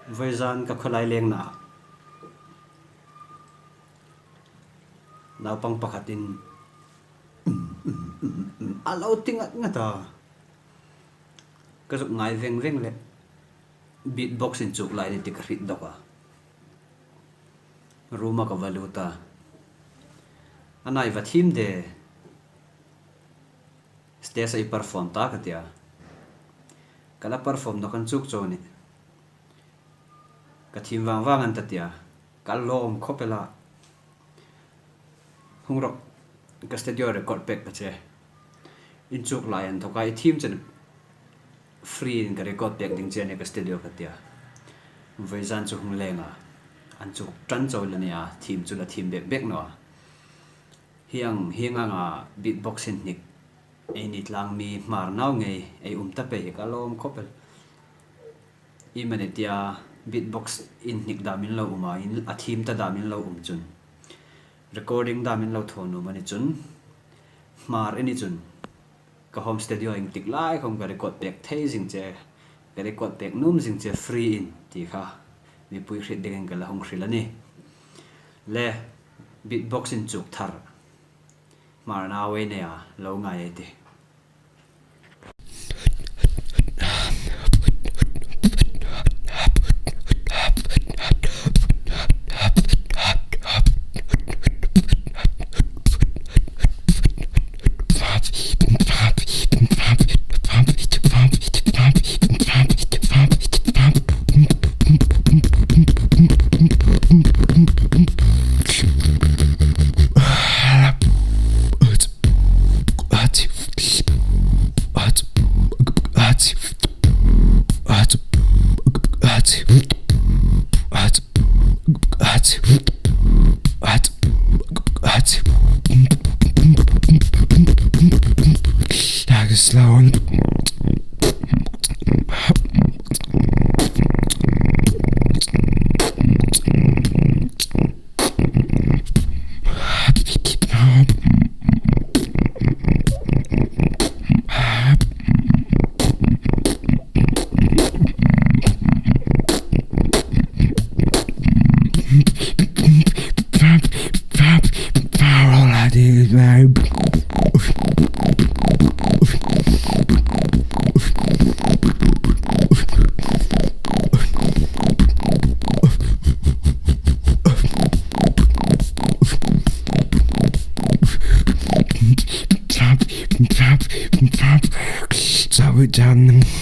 Voizan ka kholai leng na naupang pakhatin alo tingat nga ta kasuk ngai veng le beatbox in chuk lai ti ka hrit doka ruma ka valuta anai va thim de stage ai perform ta ka tia kala perform no kan chuk choni ka thim wang an ta tia kal lom khopela hungrok ka studio record pack pa che in chuk lai an thokai thim chen free in ka record pack ding chen ka studio ka tia voizan chu hung lenga an chu tran chaw la nia thim chu la thim bek no hianga nga beatbox in nik ei nit lang mi mar naw ngei ei ta pe ka lom khopel I manetia beatbox in nik damin lo uma in a thim ta damin lo chun recording damin lo thonu mani chun mar ani chun ka home studio ing tik lai khom ka record pack thei jing che ka record pack num jing che free in ti kha mi pui hrit deng ka la hong hrilani le beatbox in chuk thar mar na we ne a lo ngai ai ti Down